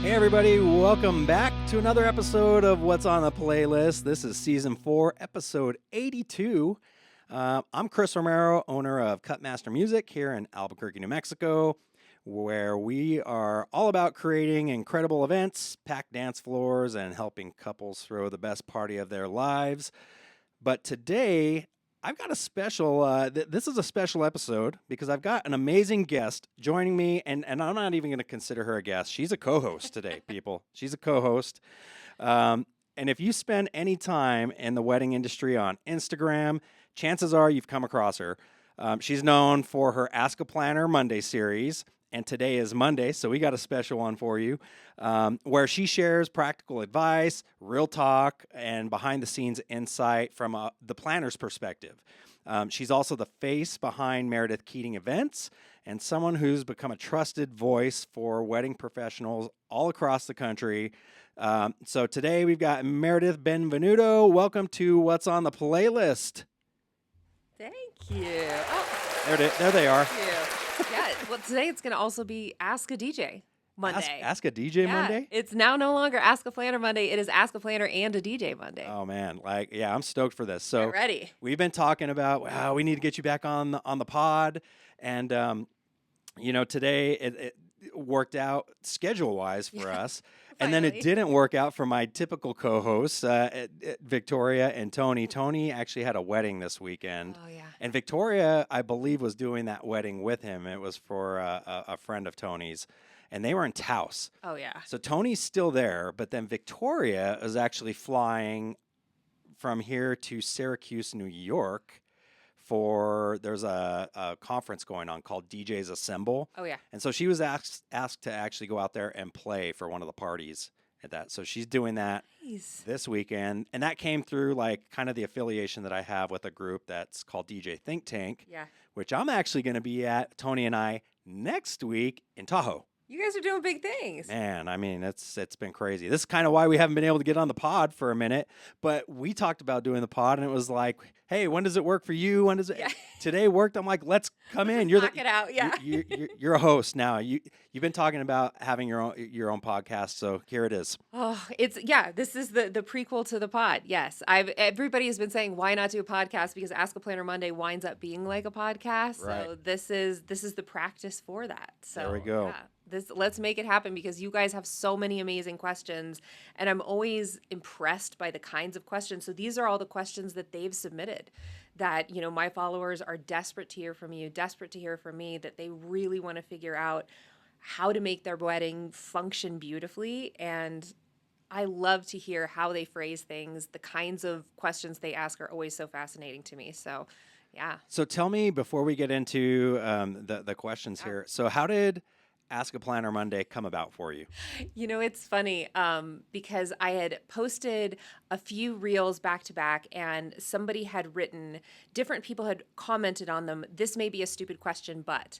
Hey everybody, welcome back to another episode of What's on the Playlist. This is Season 4, Episode 82. I'm Chris Romero, owner of Cutmaster Music here in Albuquerque, New Mexico, where we are all about creating incredible events, packed dance floors, and helping couples throw the best party of their lives. But today, I've got a special, this is a special episode because I've got an amazing guest joining me, and I'm not even going to consider her a guest. She's a co-host today, people. She's a co-host. And if you spend any time in the wedding industry on Instagram, chances are you've come across her. She's known for her Ask a Planner Monday series, and today is Monday, so we got a special one for you, where she shares practical advice, real talk, and behind-the-scenes insight from the planner's perspective. She's also the face behind Meredith events and someone who's become a trusted voice for wedding professionals all across the country. So today we've got Meredith Benvenuto. Welcome to What's on the Playlist. Thank you. Oh, There they are. thank you. Yeah, well, today it's going to also be Ask a DJ Monday. Ask a DJ Monday? It's now no longer Ask a Planner Monday. It is Ask a Planner and a DJ Monday. Oh man, I'm stoked for this. So Get ready. we've been talking about we need to get you back on the pod, and today it worked out schedule wise for us, and then it Finally. didn't work out for my typical co-hosts, Victoria and Tony. Tony actually had a wedding this weekend. Oh, yeah. And Victoria, I believe, was doing that wedding with him. It was for a friend of Tony's, and they were in Taos. Oh, yeah. So Tony's still there, but then Victoria is actually flying from here to Syracuse, New York, there's a conference going on called DJs Assemble. Oh, yeah. And so she was asked to actually go out there and play for one of the parties at that. So she's doing that Nice. this weekend. And that came through like kind of the affiliation that I have with a group that's called DJ Think Tank, Yeah. which I'm actually going to be at, Tony and I, next week in Tahoe. You guys are doing big things. Man, I mean, it's been crazy. This is kind of why we haven't been able to get on the pod for a minute. But we talked about doing the pod, and it was like, hey, when does it work for you? When does it? Yeah. Today worked. I'm like, let's come in. Knock it out. Yeah. You're a host now. You've been talking about having your own podcast, so here it is. Oh, this is the prequel to the pod. Yes. Everybody has been saying why not do a podcast, because Ask a Planner Monday winds up being like a podcast. Right. So this is the practice for that. So There we go. yeah, let's make it happen, because you guys have so many amazing questions, and I'm always impressed by the kinds of questions. So these are all the questions that they've submitted that, my followers are desperate to hear from you, desperate to hear from me, that they really want to figure out how to make their wedding function beautifully. And I love to hear how they phrase things. The kinds of questions they ask are always so fascinating to me. So, yeah. So tell me, before we get into the questions here, so how did Ask a Planner Monday come about for you? It's funny because I had posted a few reels back to back, and somebody had written, different people had commented on them, this may be a stupid question, but...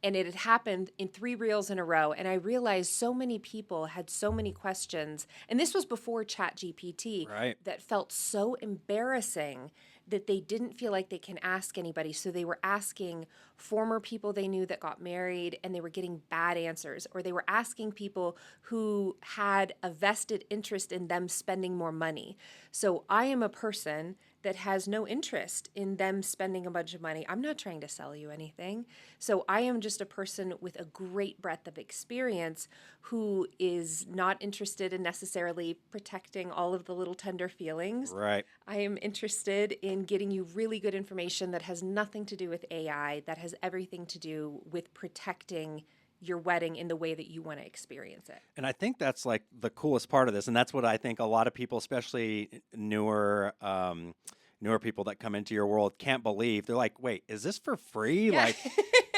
And it had happened in 3 reels in a row. And I realized so many people had so many questions. And this was before ChatGPT. Right. That felt so embarrassing that they didn't feel like they can ask anybody. So they were asking former people they knew that got married, and they were getting bad answers. Or they were asking people who had a vested interest in them spending more money. So I am a person that has no interest in them spending a bunch of money. I'm not trying to sell you anything. So I am just a person with a great breadth of experience who is not interested in necessarily protecting all of the little tender feelings. Right. I am interested in getting you really good information that has nothing to do with AI, that has everything to do with protecting your wedding in the way that you want to experience it. And I think that's like the coolest part of this, and that's what I think a lot of people, especially newer people that come into your world, can't believe. They're like, "Wait, is this for free? Yeah.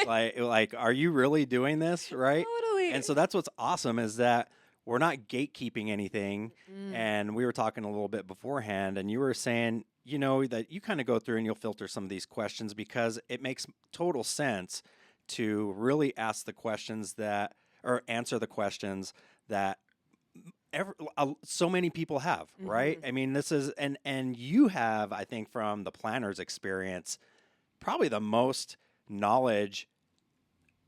Like, are you really doing this, right?" Totally. And so that's what's awesome, is that we're not gatekeeping anything. Mm. And we were talking a little bit beforehand, and you were saying, that you kind of go through and you'll filter some of these questions because it makes total sense to really ask the questions or answer the questions that so many people have, right? Mm-hmm. I mean, this is, and you have, I think, from the planner's experience, probably the most knowledge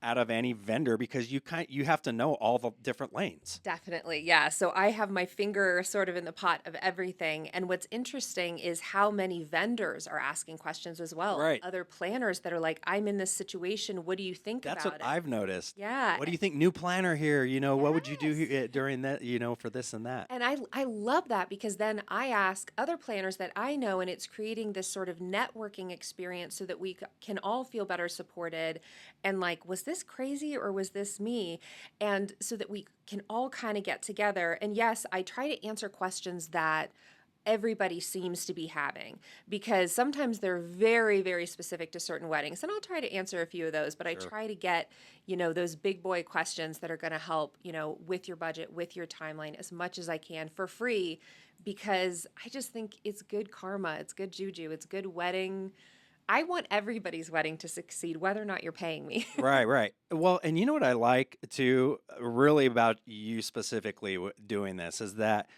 out of any vendor because you have to know all the different lanes. Definitely. Yeah. So I have my finger sort of in the pot of everything. And what's interesting is how many vendors are asking questions as well. Right. Other planners that are like, I'm in this situation. What do you think That's what about it? I've noticed. Yeah. What do you think? New planner here. What would you do Yes. during that? For this and that. And I love that because then I ask other planners that I know, and it's creating this sort of networking experience so that we can all feel better supported. And like, was this crazy or was this me? And so that we can all kind of get together. And yes, I try to answer questions that everybody seems to be having because sometimes they're very, very specific to certain weddings. And I'll try to answer a few of those, but I Sure. try to get, those big boy questions that are going to help, with your budget, with your timeline as much as I can for free because I just think it's good karma. It's good juju. It's good wedding. I want everybody's wedding to succeed, whether or not you're paying me. Right, right. Well, and you know what I like too, really about you specifically doing this is that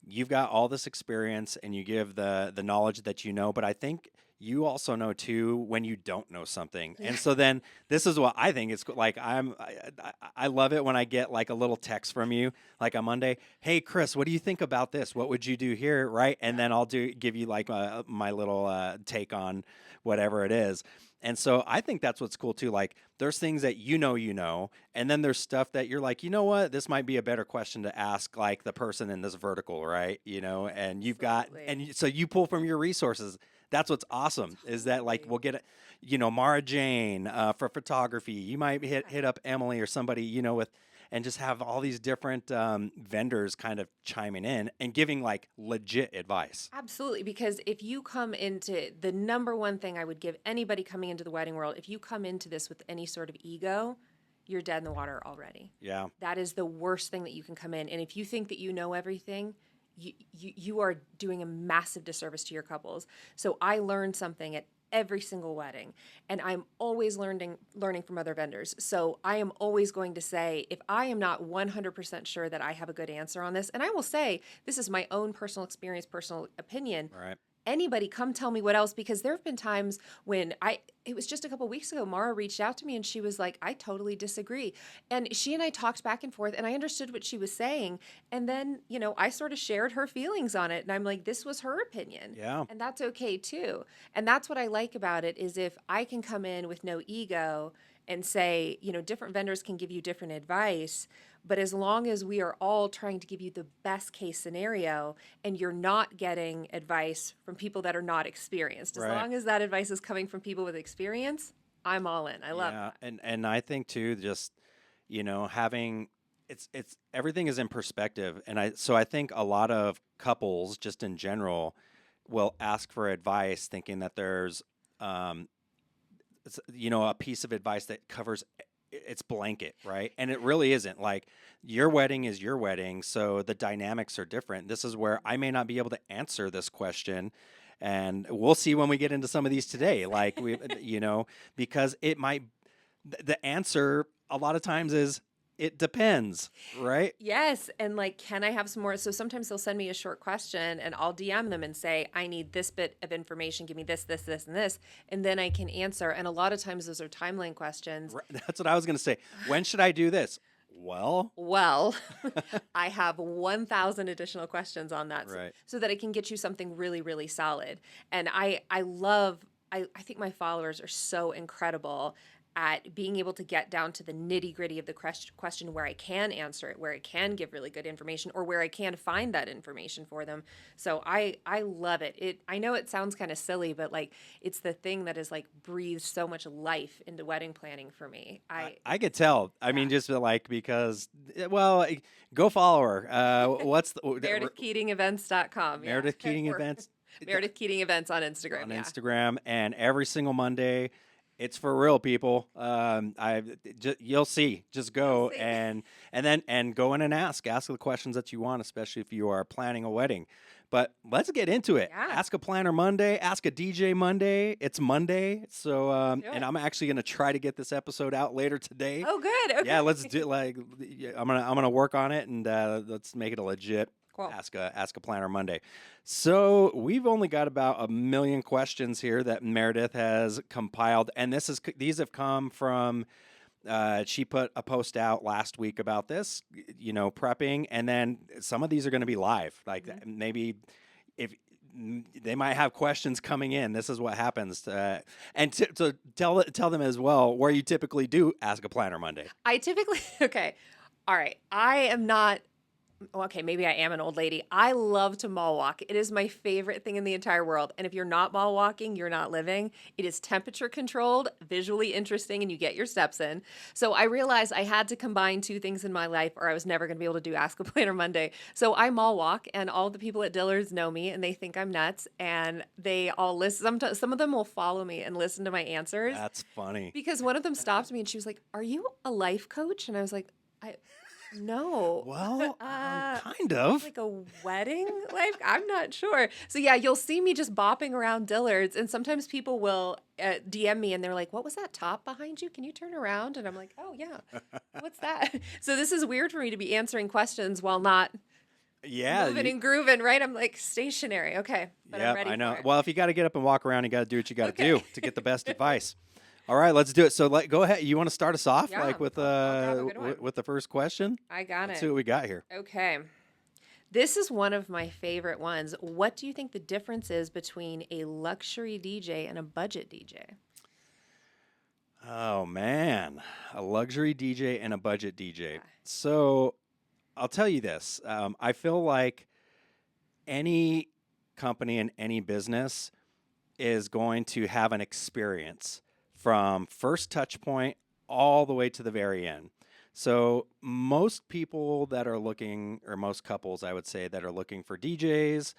you've got all this experience and you give the knowledge that but I think you also know too when you don't know something. And so then this is what I think it's like I love it when I get like a little text from you like on Monday, "Hey Chris, what do you think about this? What would you do here?" Right? And then I'll give you like my little take on whatever it is. And so I think that's what's cool too. Like there's things that and then there's stuff that you're like, you know what, this might be a better question to ask like the person in this vertical, right? And you've got, Absolutely. so you pull from your resources. That's what's awesome is that like we'll get, Mara Jane for photography. You might hit up Emily or somebody, with, and just have all these different vendors kind of chiming in and giving like legit advice. Absolutely, because if you come into the number one thing I would give anybody coming into the wedding world, if you come into this with any sort of ego, you're dead in the water already. Yeah. That is the worst thing that you can come in. And if you think that you know everything, you are doing a massive disservice to your couples. So I learned something at every single wedding, and I'm always learning from other vendors. So I am always going to say, if I am not 100% sure that I have a good answer on this, and I will say this is my own personal experience, personal opinion. Right. Anybody come tell me what else, because there have been times when it was just a couple weeks ago, Mara reached out to me and she was like, I totally disagree. And she and I talked back and forth and I understood what she was saying. And then, I sort of shared her feelings on it and I'm like, this was her opinion. Yeah. And that's okay too. And that's what I like about it is if I can come in with no ego and say, different vendors can give you different advice, but as long as we are all trying to give you the best case scenario and you're not getting advice from people that are not experienced, as Right. long as that advice is coming from people with experience, I'm all in. I love that. And I think too, just having it's everything is in perspective, and I think a lot of couples just in general will ask for advice, thinking that there's a piece of advice that covers it's blanket, right? And it really isn't. Like your wedding is your wedding, so the dynamics are different. This is where I may not be able to answer this question, and we'll see when we get into some of these today. Like we, because it might the answer a lot of times is it depends, right? Yes. And like, can I have some more? So sometimes they'll send me a short question and I'll DM them and say, I need this bit of information. Give me this, this, this, and this. And then I can answer. And a lot of times those are timeline questions. Right. That's what I was going to say. When should I do this? Well, I have 1,000 additional questions on that Right. so that I can get you something really, really solid. And I think my followers are so incredible at being able to get down to the nitty gritty of the question where I can answer it, where I can give really good information, or where I can find that information for them. So I love it. I know it sounds kind of silly, but like it's the thing that has like breathed so much life into wedding planning for me. I could tell. I mean, just like because, go follow her. What's the MeredithKeatingEvents.com. Meredith Keating Events? Meredith Keating Events on Instagram. On Instagram, and every single Monday. It's for real, people. You'll see. Just go and then go in and ask the questions that you want, especially if you are planning a wedding. But let's get into it. Yeah. Ask a planner Monday. Ask a DJ Monday. It's Monday, so and I'm actually gonna try to get this episode out later today. Oh, good. Okay. Yeah, let's do I'm gonna work on it and let's make it a legit. Cool. Ask a planner Monday. So we've only got about 1 million questions here that Meredith has compiled, and these have come from She put a post out last week about this, prepping, and then some of these are going to be live. Like maybe if they might have questions coming in, this is what happens. And to tell them as well where you typically do Ask a Planner Monday. I typically, okay, all right. I am not, okay, maybe I am an old lady. I love to mall walk. It is my favorite thing in the entire world. And if you're not mall walking, you're not living. It is temperature controlled, visually interesting, and you get your steps in. So I realized I had to combine two things in my life or I was never going to be able to do Ask a Planner Monday. So I mall walk, and all the people at Dillard's know me and they think I'm nuts. And they all listen. Some of them will follow me and listen to my answers. That's funny. Because one of them stopped me and she was like, "Are you a life coach?" And I was like, no. Well, kind of. Like a wedding? Like, I'm not sure. So, yeah, you'll see me just bopping around Dillard's. And sometimes people will DM me and they're like, "What was that top behind you? Can you turn around?" And I'm like, "Oh, yeah. What's that?" So, this is weird for me to be answering questions while not moving and grooving, right? I'm like stationary. Okay. But I'm ready I know. for it. Well, if you got to get up and walk around, you got to do what you got to do to get the best advice. All right, let's do it. So, go ahead. You want to start us off, with the first question? I got Let's it. see what we got here. Okay. This is one of my favorite ones. What do you think the difference is between a luxury DJ and a budget DJ? Oh man, a luxury DJ and a budget DJ. So, I'll tell you this. I feel like any company and any business is going to have an experience from first touch point all the way to the very end. So most people that are looking, or most couples, I would say, that are looking for DJs,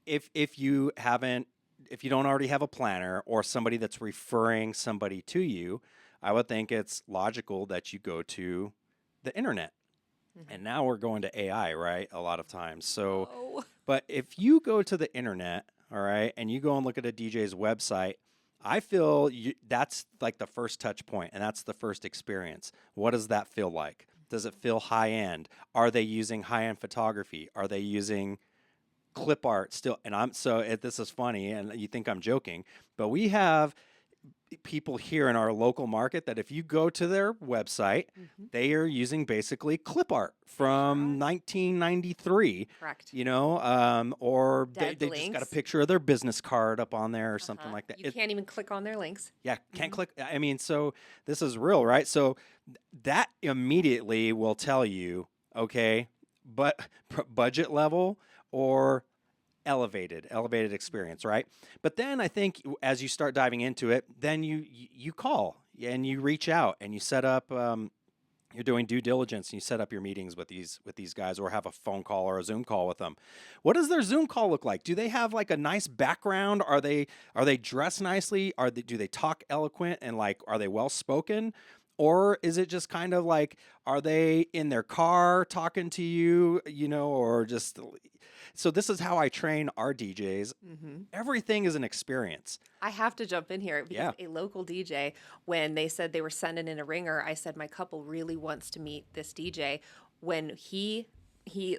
if you don't already have a planner or somebody that's referring somebody to you, I would think it's logical that you go to the internet. And now we're going to AI, right? A lot of times. So, but if you go to the internet, all right, and you go and look at a DJ's website, I feel that's like the first touch point, and that's the first experience. What does that feel like? Does it feel high end? Are they using high end photography? Are they using clip art still? And this is funny, and you think I'm joking, but we have people here in our local market that if you go to their website, they are using basically clip art from 1993. Correct. Or they just got a picture of their business card up on there or something like that. You can't even click on their links. Yeah, can't click. I mean, so this is real, right? So that immediately will tell you, okay, but budget level or elevated experience, right? But then I think as you start diving into it, then you call and you reach out and you set up you're doing due diligence and you set up your meetings with these guys, or have a phone call or a Zoom call with them. What does their Zoom call look like? Do they have like a nice background? Are they dressed nicely? Do they talk eloquent and like are they well spoken? Or is it just kind of like, are they in their car talking to you, or just... So this is how I train our DJs. Everything is an experience. I have to jump in here because a local DJ, when they said they were sending in a ringer, I said my couple really wants to meet this DJ. When he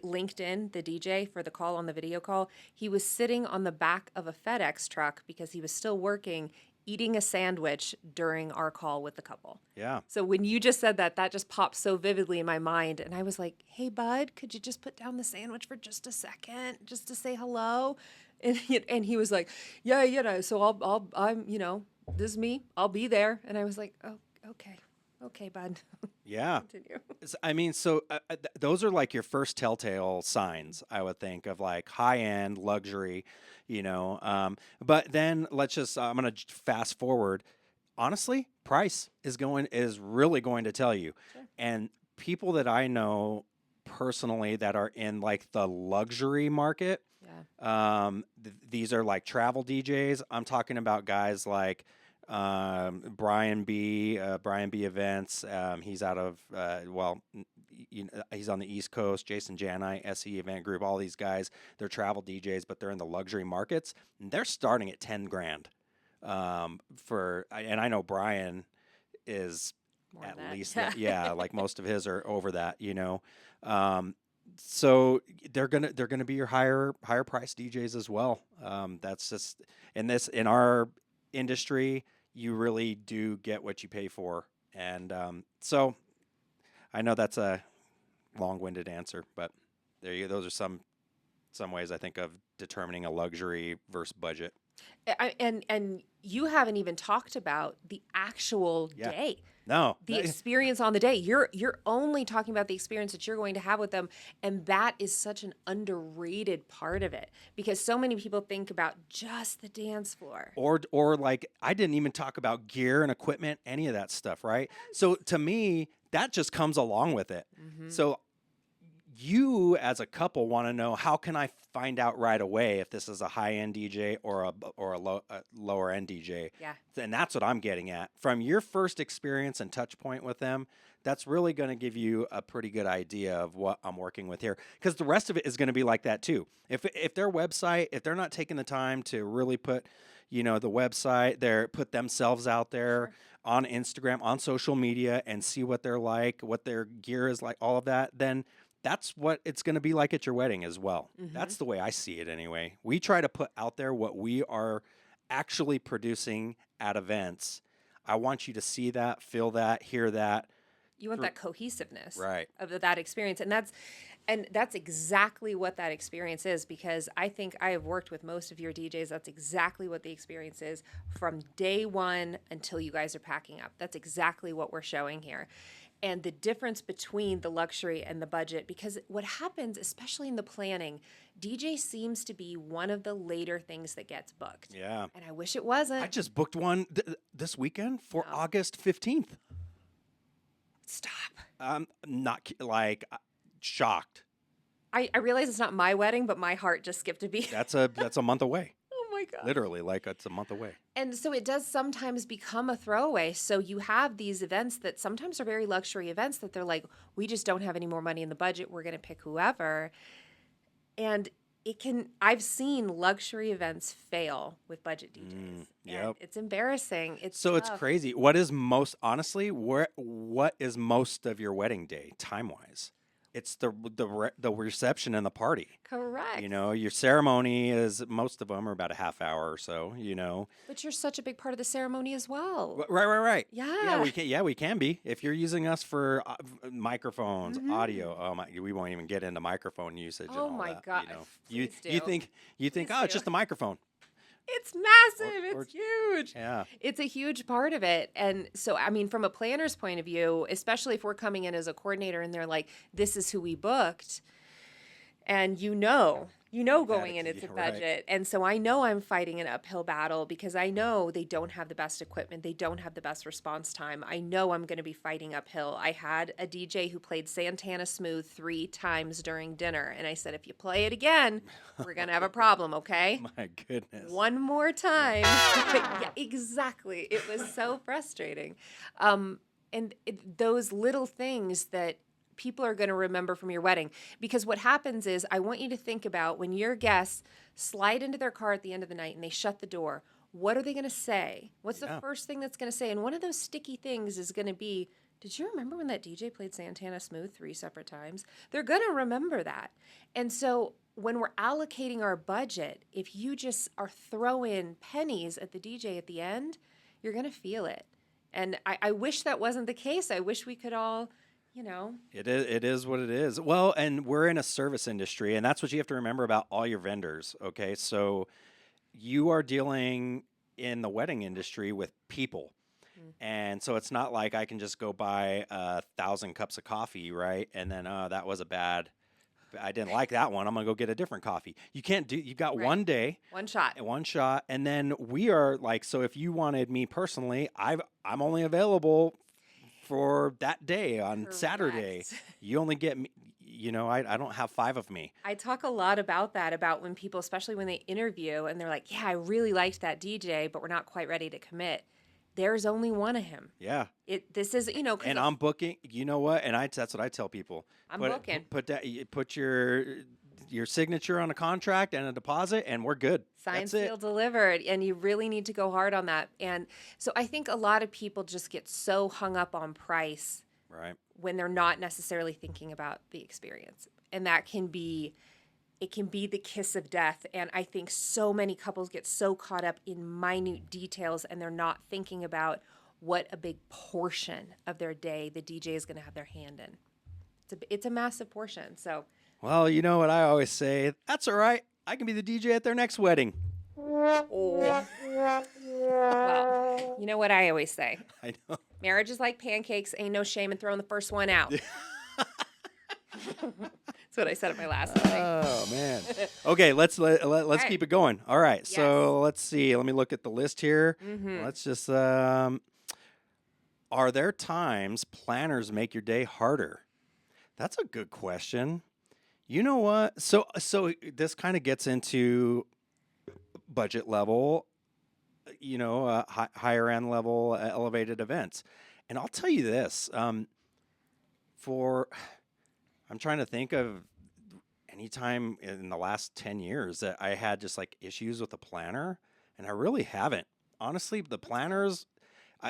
linked in the DJ for the call on the video call, he was sitting on the back of a FedEx truck because he was still working, eating a sandwich during our call with the couple. Yeah. So when you just said that just popped so vividly in my mind. And I was like, "Hey, bud, could you just put down the sandwich for just a second, just to say hello?" And he was like, "Yeah, so I'm, this is me. I'll be there." And I was like, "Oh, okay, bud." Yeah. Continue. I mean, so those are like your first telltale signs, I would think, of like high end luxury, but then I'm going to fast forward. Honestly, price is really going to tell you. Sure. And people that I know personally that are in like the luxury market, these are like travel DJs. I'm talking about guys like Brian B Events. He's out of he's on the East Coast. Jason Janai, SE Event Group. All these guys, they're travel DJs, but they're in the luxury markets. And they're starting at $10,000. And I know Brian is more at least that. Yeah, like most of his are over that. So they're gonna be your higher price DJs as well. That's just in our industry. You really do get what you pay for And so I know that's a long-winded answer, but there you those are some ways I think of determining a luxury versus budget. And you haven't even talked about the actual Yeah. day, No. the experience on the day. You're only talking about the experience that you're going to have with them, and that is such an underrated part of it because so many people think about just the dance floor. Or like I didn't even talk about gear and equipment, any of that stuff, right? So to me, that just comes along with it. Mm-hmm. So you as a couple want to know how can I find out right away if this is a high end DJ or a lower end DJ, Yeah. and that's what I'm getting at from your first experience and touch point with them. That's really going to give you a pretty good idea of what I'm working with here, because the rest of it is going to be like that too. If their website, if they're not taking the time to really put, the website, put themselves out there. Sure. On Instagram, on social media, and see what they're like, what their gear is like, all of that, then that's what it's going to be like at your wedding as well. Mm-hmm. That's the way I see it anyway. We try to put out there what we are actually producing at events. I want you to see that, feel that, hear that. You want that cohesiveness Right. of that experience, and that's exactly what that experience is. Because I think I have worked with most of your DJs. That's exactly what the experience is from day one until you guys are packing up. That's exactly what we're showing here. And the difference between the luxury and the budget, because what happens, especially in the planning, DJ seems to be one of the later things that gets booked. Yeah. And I wish it wasn't. I just booked one this weekend for No. August 15th. Stop. I'm not like shocked. I realize it's not my wedding, but my heart just skipped a beat. That's a month away. Oh my God. Literally, like it's a month away. And so it does sometimes become a throwaway. So you have these events that sometimes are very luxury events that they're like, we just don't have any more money in the budget. We're going to pick whoever. And I've seen luxury events fail with budget DJs. Yep. And it's embarrassing. It's It's tough. crazy. What is honestly, what is most of your wedding day time wise? It's the reception and the party. Correct. Your ceremony is, most of them are about a half hour or so, But you're such a big part of the ceremony as well. Right. Yeah. We can be. If you're using us for microphones, Mhm. audio, we won't even get into microphone usage and Oh all my that, God. You Please do. you think Please oh, it's do. just a microphone. It's massive. Or- It's huge. Yeah. It's a huge part of it. And so, I mean, from a planner's point of view, especially if we're coming in as a coordinator and they're like, this is who we booked, and going in, it's a Right. budget. And so I know I'm fighting an uphill battle because I know they don't have the best equipment. They don't have the best response time. I know I'm going to be fighting uphill. I had a DJ who played Santana Smooth 3 times during dinner. And I said, if you play it again, we're going to have a problem, okay? My goodness. One more time. Yeah, exactly. It was so frustrating. Those little things that people are going to remember from your wedding. Because what happens is, I want you to think about when your guests slide into their car at the end of the night and they shut the door, what are they going to say? What's the first thing that's going to say? And one of those sticky things is going to be, did you remember when that DJ played Santana Smooth 3 separate times? They're going to remember that. And so when we're allocating our budget, if you just are throwing pennies at the DJ at the end, you're going to feel it. And I wish that wasn't the case. I wish we could all, It is what it is. Well, and we're in a service industry, and that's what you have to remember about all your vendors. Okay, so you are dealing in the wedding industry with people. And so it's not like I can just go buy 1,000 cups of coffee, right? And then, that was I didn't like that one. I'm going to go get a different coffee. You can't you've got Right. one day. One shot. And then we are like, so if you wanted me personally, I'm only available for that day on Saturday. Correct. You only get me, I don't have 5 of me. I talk a lot about that, about when people, especially when they interview and they're like, yeah, I really liked that DJ, but we're not quite ready to commit. There's only one of him. Yeah. This is, 'cause And I'm booking, you know what? And that's what I tell people. I'm Put- booking. Put your signature on a contract and a deposit, and we're good. Signed, That's it. sealed, delivered. And you really need to go hard on that. And so I think a lot of people just get so hung up on price Right. when they're not necessarily thinking about the experience. And that can be the kiss of death. And I think so many couples get so caught up in minute details and they're not thinking about what a big portion of their day the DJ is going to have their hand in. It's a massive portion. So, Well, you know what I always say? That's all right. I can be the DJ at their next wedding. well, you know what I always say? I know. Marriage is like pancakes. Ain't no shame in throwing the first one out. That's what I said at my last wedding. Oh man. Okay, let's right. keep it going. All right. Yes. So let's see. Let me look at the list here. Mm-hmm. Let's just are there times planners make your day harder? That's a good question. You know what? So this kind of gets into budget level, higher end level, elevated events. And I'll tell you this, for I'm trying to think of any time in the last 10 years that I had just like issues with a planner, and I really haven't. Honestly, the planners,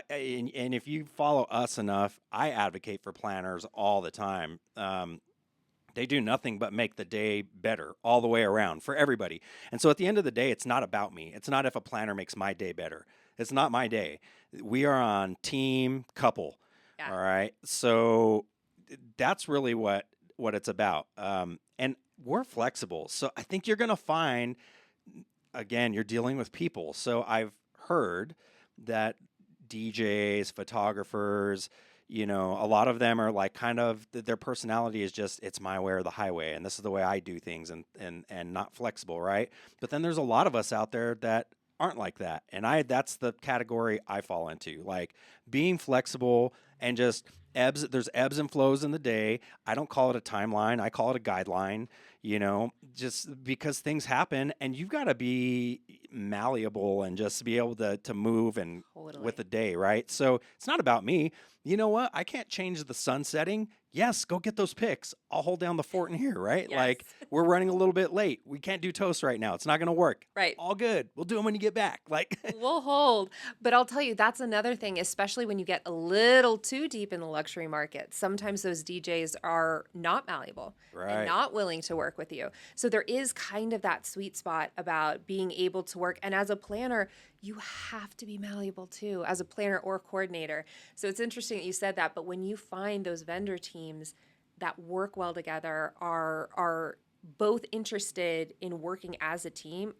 and if you follow us enough, I advocate for planners all the time. They do nothing but make the day better all the way around for everybody. And so at the end of the day, it's not about me. It's not if a planner makes my day better. It's not my day. We are on team couple. Yeah. All right. So that's really what it's about. And we're flexible. So I think you're going to find, again, you're dealing with people. So I've heard that DJs, photographers, a lot of them are like kind of their personality is just it's my way or the highway, and this is the way I do things, and not flexible, right? But then there's a lot of us out there that aren't like that, and that's the category I fall into, like being flexible and just there's ebbs and flows in the day. I don't call it a timeline, I call it a guideline, just because things happen and you've got to be malleable and just be able to move and Totally. with the day, right? So it's not about me. You know what? I can't change the sun setting. Yes, go get those pics. I'll hold down the fort in here, right? Yes. Like, we're running a little bit late. We can't do toast right now. It's not going to work. Right. All good. We'll do them when you get back. Like, We'll hold. But I'll tell you, that's another thing, especially when you get a little too deep in the luxury market. Sometimes those DJs are not malleable Right. and not willing to work with you. So there is kind of that sweet spot about being able to work. And as a planner, you have to be malleable too, as a planner or coordinator. So it's interesting that you said that. But when you find those vendor teams that work well together, are both interested in working as a team,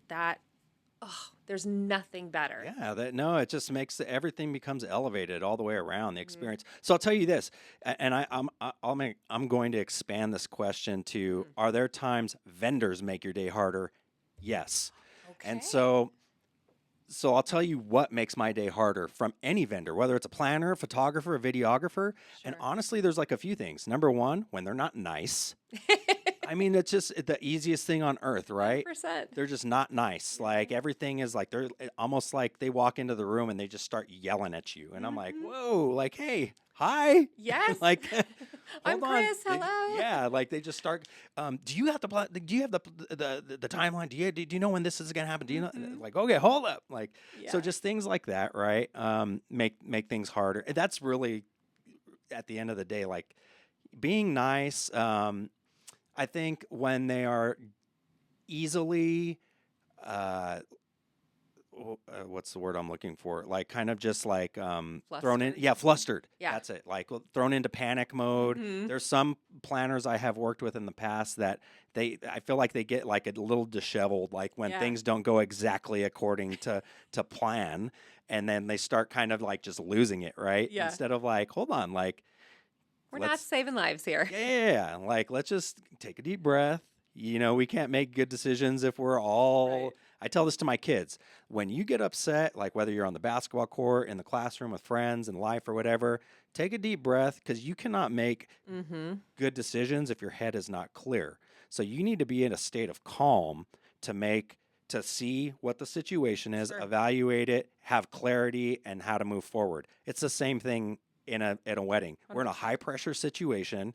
there's nothing better. yeah, it just makes everything becomes elevated all the way around the experience. So I'll tell you this, and I'm going to expand this question to: are there times vendors make your day harder? Yes. Okay. And so I'll tell you what makes my day harder from any vendor, whether it's a planner, a photographer, a videographer. And honestly, there's like a few things. Number one, when they're not nice. I mean, it's just the easiest thing on earth, right? 100%. They're just not nice. Like everything is like they're almost like they walk into the room and they just start yelling at you. And I'm like, whoa, like, hey, hi. Yes. Like, I'm hold on. Chris. Hello. Yeah, like they just start. Do you have the timeline? Do you know when this is gonna happen? Do you know? Like, okay, hold up. Like, so just things like that, right? Make things harder. And that's really at the end of the day, like being nice. I think when they are easily, what's the word I'm looking for? Like kind of just like thrown in, flustered. Yeah. That's it. Like thrown into panic mode. Mhm. There's some planners I have worked with in the past that I feel like they get like a little disheveled, like when things don't go exactly according to plan, and then they start kind of like just losing it, right? Yeah. Instead of like, hold on, like. We're not saving lives here. Yeah, like let's just take a deep breath. We can't make good decisions if we're all. Right. I tell this to my kids. When you get upset, like whether you're on the basketball court, in the classroom with friends, in life or whatever, take a deep breath because you cannot make good decisions if your head is not clear. So you need to be in a state of calm to see what the situation is, evaluate it, have clarity, and how to move forward. It's the same thing in a wedding. 100%. We're in a high pressure situation.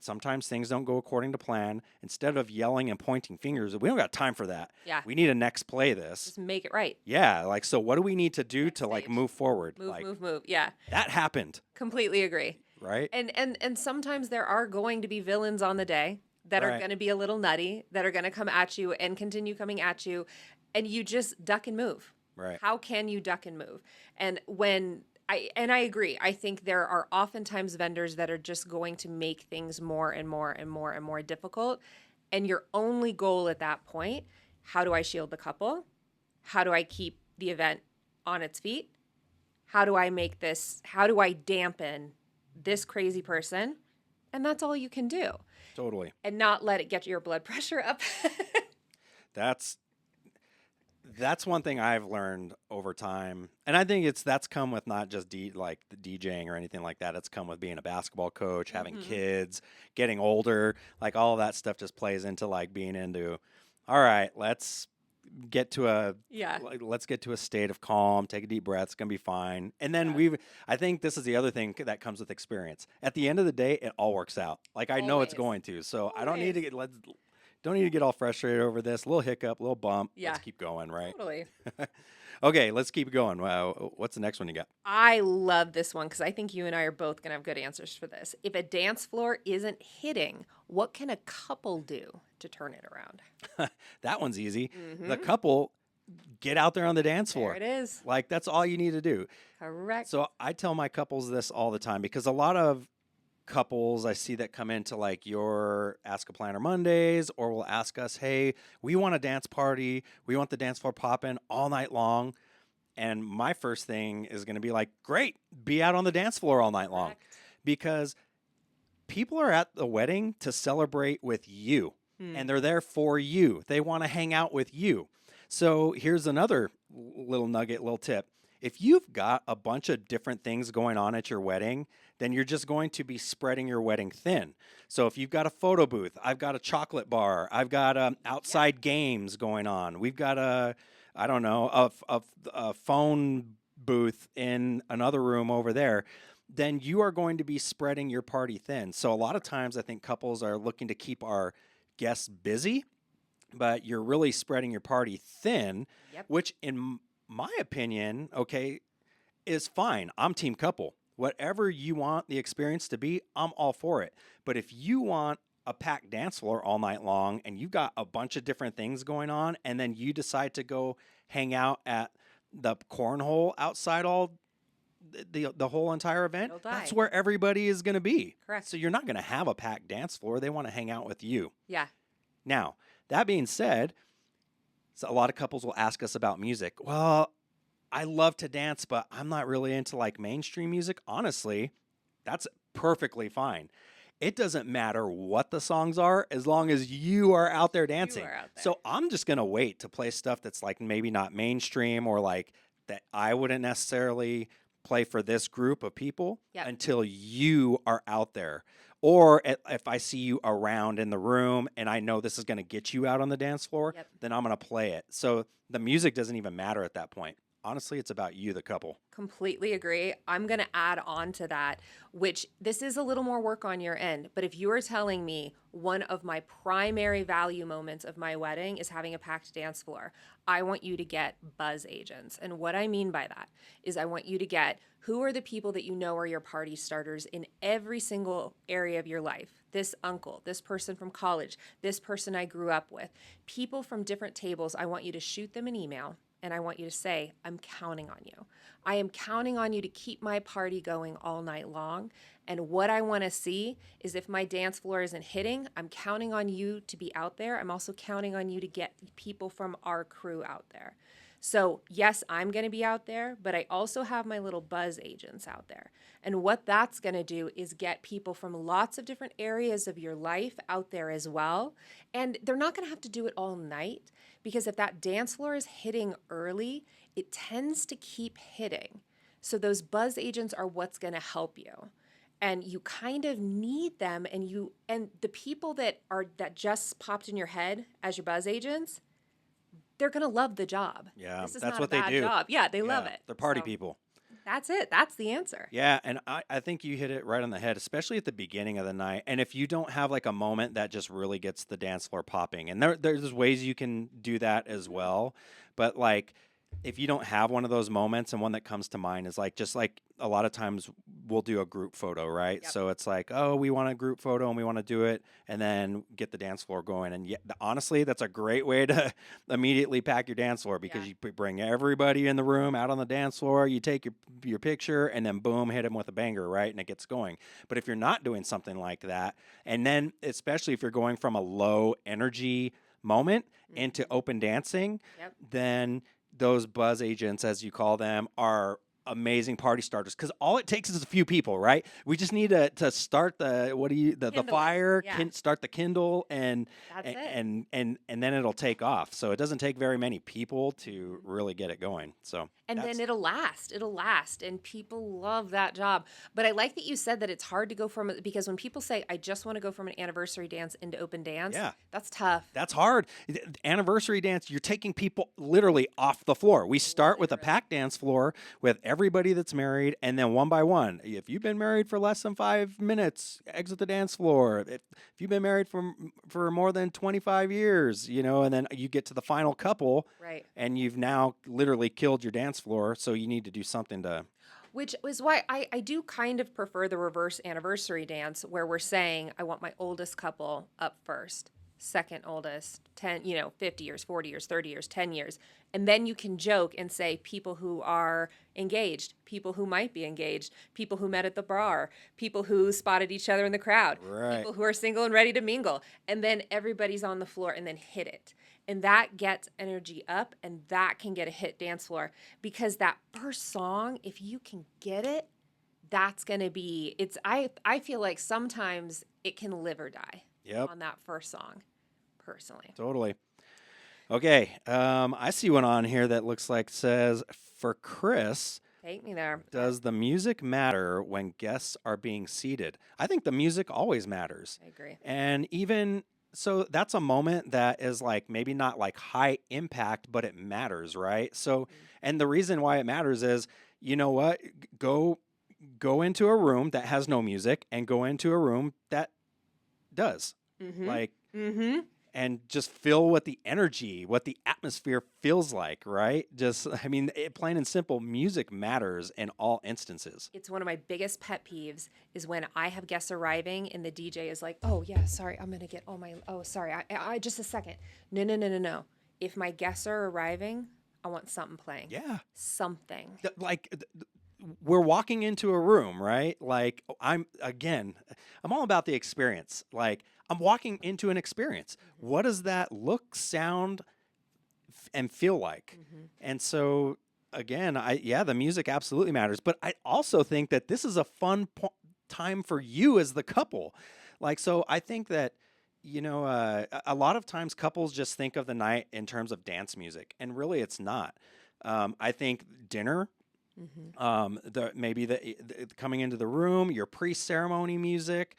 Sometimes things don't go according to plan. Instead of yelling and pointing fingers, we don't got time for that. Yeah. We need to next play this. Just make it right. Yeah. Like, so what do we need to do next to stage. Like move forward? Move. Yeah. That happened. Completely agree. Right. And sometimes there are going to be villains on the day that are going to be a little nutty, that are going to come at you and continue coming at you. And you just duck and move. Right. How can you duck and move? And when I agree. I think there are oftentimes vendors that are just going to make things more and more and more and more difficult. And your only goal at that point, how do I shield the couple? How do I keep the event on its feet? How do I dampen this crazy person? And that's all you can do. Totally. And not let it get your blood pressure up. That's one thing I've learned over time, and I think that's come with not just like the DJing or anything like that. It's come with being a basketball coach, having kids, getting older. Like all of that stuff just plays into like being into. All right, let's get to a state of calm. Take a deep breath. It's gonna be fine. And then I think this is the other thing that comes with experience. At the end of the day, it all works out. Like I know it's going to. So I don't need to get all frustrated over this. A little hiccup, a little bump. Yeah. Let's keep going, right? Totally. Okay, let's keep going. Wow, what's the next one you got? I love this one because I think you and I are both going to have good answers for this. If a dance floor isn't hitting, what can a couple do to turn it around? That one's easy. The couple, get out there on the dance floor. There it is. Like that's all you need to do. Correct. So I tell my couples this all the time because a lot of couples I see that come into like your Ask a Planner Mondays or will ask us, hey, we want a dance party. We want the dance floor popping all night long. And my first thing is going to be like, great, be out on the dance floor all night long. Because people are at the wedding to celebrate with you and they're there for you. They want to hang out with you. So here's another little nugget, little tip. If you've got a bunch of different things going on at your wedding, then you're just going to be spreading your wedding thin. So if you've got a photo booth, I've got a chocolate bar, I've got outside games going on. We've got a phone booth in another room over there. Then you are going to be spreading your party thin. So a lot of times I think couples are looking to keep our guests busy, but you're really spreading your party thin, which in my opinion, is fine. I'm team couple. Whatever you want the experience to be, I'm all for it. But if you want a packed dance floor all night long and you've got a bunch of different things going on and then you decide to go hang out at the cornhole outside all the whole entire event, that's where everybody is going to be. Correct. So you're not going to have a packed dance floor. They want to hang out with you. Yeah. Now, that being said, so a lot of couples will ask us about music. Well, I love to dance, but I'm not really into like mainstream music. Honestly, that's perfectly fine. It doesn't matter what the songs are as long as you are out there dancing. So I'm just going to wait to play stuff that's like maybe not mainstream or like that I wouldn't necessarily play for this group of people until you are out there. Or if I see you around in the room and I know this is going to get you out on the dance floor, then I'm going to play it. So the music doesn't even matter at that point. Honestly, it's about you, the couple. Completely agree. I'm going to add on to that, which this is a little more work on your end. But if you are telling me one of my primary value moments of my wedding is having a packed dance floor, I want you to get buzz agents. And what I mean by that is I want you to get who are the people that you know are your party starters in every single area of your life. This uncle, this person from college, this person I grew up with. People from different tables, I want you to shoot them an email. And I want you to say, I'm counting on you. I am counting on you to keep my party going all night long. And what I want to see is if my dance floor isn't hitting, I'm counting on you to be out there. I'm also counting on you to get people from our crew out there. So yes, I'm going to be out there, but I also have my little buzz agents out there. And what that's going to do is get people from lots of different areas of your life out there as well. And they're not going to have to do it all night because if that dance floor is hitting early, it tends to keep hitting. So those buzz agents are what's going to help you. And you kind of need them and the people that just popped in your head as your buzz agents, they're going to love the job. Yeah, this is that's not what a bad they do. Job. Yeah, they love it. They're party people. That's it. That's the answer. Yeah, and I think you hit it right on the head, especially at the beginning of the night. And if you don't have like a moment that just really gets the dance floor popping, and there's ways you can do that as well. But like if you don't have one of those moments, and one that comes to mind is like, just like a lot of times we'll do a group photo, right? Yep. So it's like, oh, we want a group photo and we want to do it and then get the dance floor going. And honestly, that's a great way to immediately pack your dance floor, because Yeah. you bring everybody in the room out on the dance floor, you take your picture, and then boom, hit them with a banger, right? And it gets going. But if you're not doing something like that, and then especially if you're going from a low energy moment into Mhm. open dancing, Yep. then those buzz agents, as you call them, are amazing party starters, because all it takes is a few people, right? We just need to start the Kindling. fire, Yeah. start the kindle, and That's it. and then it'll take off. So it doesn't take very many people to Mhm. really get it going. So And then that's it'll last. It'll last. And people love that job. But I like that you said that it's hard to go from, because when people say, I just want to go from an anniversary dance into open dance, yeah. that's tough. That's hard. Anniversary dance, you're taking people literally off the floor. We start with a Literally. packed dance floor with everybody that's married, and then one by one. If you've been married for less than 5 minutes, exit the dance floor. If you've been married for more than 25 years, and then you get to the final couple, Right. and you've now literally killed your dance floor. So you need to do something to. Which is why I do kind of prefer the reverse anniversary dance, where we're saying, I want my oldest couple up first, second oldest, 10, 50 years, 40 years, 30 years, 10 years. And then you can joke and say people who are engaged, people who might be engaged, people who met at the bar, people who spotted each other in the crowd, Right. people who are single and ready to mingle. And then everybody's on the floor, and then hit it. And that gets energy up, and that can get a hit dance floor, because that first song, if you can get it, that's going to be, I feel like sometimes it can live or die Yep. on that first song, personally. Totally. Okay. I see one on here that looks like says, for Chris, Take me there. does the music matter when guests are being seated? I think the music always matters. I agree. And even so, that's a moment that is like maybe not like high impact, but it matters, right? So, and the reason why it matters is, you know what? Go into a room that has no music and go into a room that does. Mm-hmm. Like, Mm-hmm. and just feel what the energy, what the atmosphere feels like, right? Just, I mean, plain and simple, music matters in all instances. It's one of my biggest pet peeves is when I have guests arriving and the DJ is like, oh, yeah, sorry, I'm going to get all my, oh, sorry, I just a second. No, no, no, no, no. If my guests are arriving, I want something playing. Yeah. Something. We're walking into a room, right? Like, I'm all about the experience. Like, I'm walking into an experience. What does that look, sound, and feel like? Mm-hmm. And so, again, the music absolutely matters. But I also think that this is a fun time for you as the couple. Like, so I think that, a lot of times couples just think of the night in terms of dance music, and really it's not. I think dinner, maybe the coming into the room, your pre-ceremony music,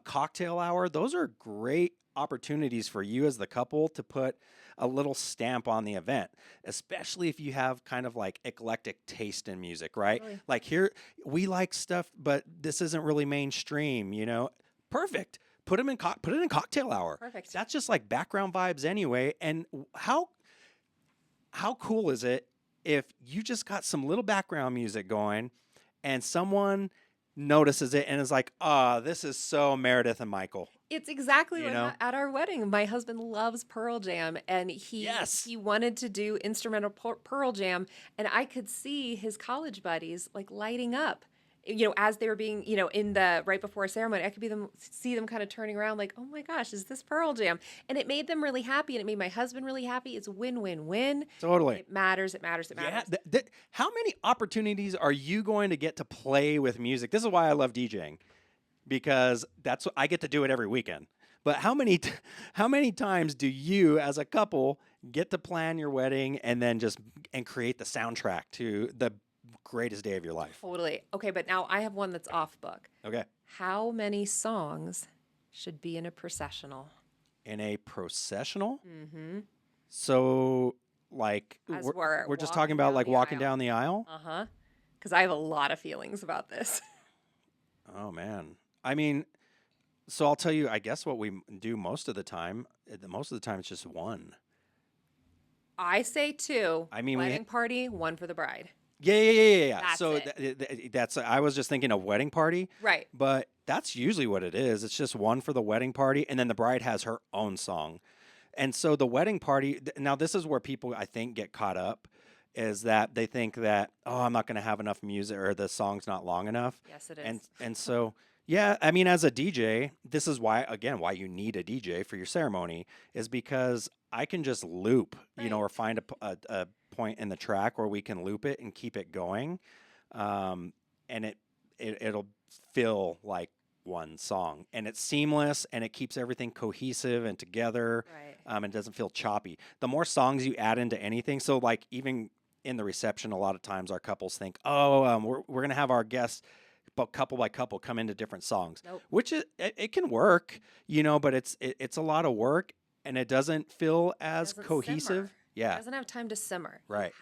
cocktail hour, those are great opportunities for you as the couple to put a little stamp on the event, especially if you have kind of like eclectic taste in music, right? Totally. Like, here we like stuff, but this isn't really mainstream, Perfect. Put it in cocktail hour. Perfect. That's just like background vibes anyway. And how cool is it if you just got some little background music going and someone notices it and is like, this is so Meredith and Michael. It's exactly You what know? at our wedding. My husband loves Pearl Jam, and Yes. he wanted to do instrumental Pearl Jam, and I could see his college buddies like lighting up. As they were being, in the right before a ceremony, I could see them kind of turning around like, oh my gosh, is this Pearl Jam? And it made them really happy, and it made my husband really happy. It's win-win-win. Totally. It matters. It matters. It matters. Yeah. How many opportunities are you going to get to play with music? This is why I love DJing, because that's what I get to do it every weekend. But how many times do you as a couple get to plan your wedding and then and create the soundtrack to the greatest day of your life? Totally. Okay, but now I have one that's off book. Okay. How many songs should be in a processional? In a processional? Mm-hmm. So, like, As we're just walking talking about down like the walking aisle. down the aisle? Uh-huh. Because I have a lot of feelings about this. Oh, man. I mean, so I'll tell you, I guess what we do most of the time it's just one. I say two. I mean, Wedding party, one for the bride. yeah. That's So it. that's I was just thinking of wedding party, Right. but that's usually what it is. It's just one for the wedding party, and then the bride has her own song. And so the wedding party, now this is where people I think get caught up, is that they think that, oh, I'm not going to have enough music or the song's not long enough. Yes, it And is. and so yeah, I mean as a DJ, this is why again why you need a DJ for your ceremony is because I can just loop, Right. or find a point in the track where we can loop it and keep it going. And it'll feel like one song and it's seamless and it keeps everything cohesive and together. Right. It doesn't feel choppy. The more songs you add into anything, so like even in the reception, a lot of times our couples think, oh, we're gonna have our guests, but couple by couple, come into different songs, Nope. which it can work, but it's a lot of work and it doesn't feel as Doesn't cohesive. simmer. It Yeah, doesn't have time to simmer. right.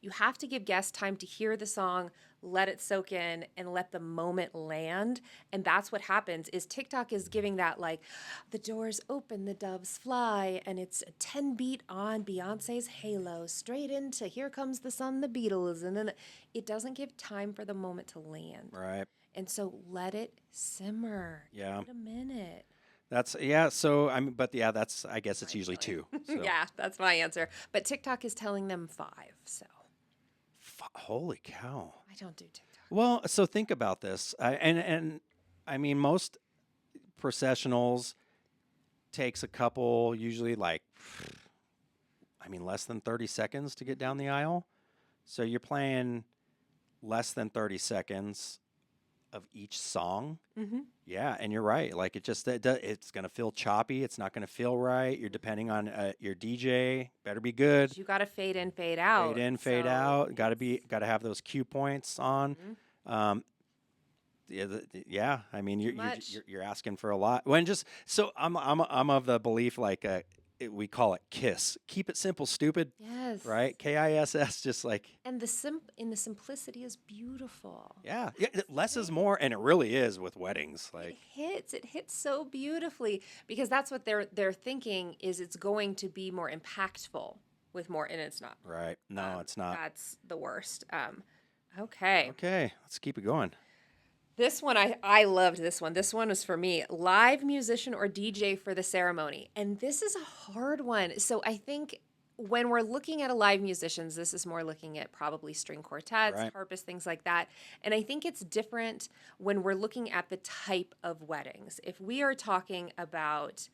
You have to give guests time to hear the song, let it soak in, and let the moment land. And that's what happens is TikTok is giving that like the doors open, the doves fly, and it's a 10 beat on Beyonce's Halo, straight into Here Comes the Sun, the Beatles, and then it doesn't give time for the moment to land. Right. And so let it simmer. Yeah. Give it a minute. That's yeah. So I mean, but yeah, that's I guess it's My usually feeling. two. So. Yeah, that's my answer. But TikTok is telling them 5, so Holy cow. I don't do TikTok. Well, so think about this, and I mean, most processionals takes a couple, usually like, I mean, less than 30 seconds to get down the aisle. So you're playing less than 30 seconds of each song. Mm-hmm. Yeah, and you're right. Like it's gonna feel choppy. It's not gonna feel right. You're depending on your DJ. Better be good. You got to fade in, fade out. Fade in, fade so out. Got to have those cue points on. Mhm. Yeah, yeah. I mean, Too much. you're asking for a lot. When just so I'm of the belief like we call it KISS. Keep it simple, stupid. Yes. Right? KISS. Just like And the simplicity is beautiful. yeah. Less is more, and it really is with weddings. Like It hits so beautifully because that's what they're thinking is it's going to be more impactful with more, and it's not. right? No, it's not. That's the worst. Okay. Okay, let's keep it going. This one, I loved this one. This one was for me. Live musician or DJ for the ceremony. And this is a hard one. So I think when we're looking at a live musicians, this is more looking at probably string quartets, Right. harpists, things like that. And I think it's different when we're looking at the type of weddings. If we are talking about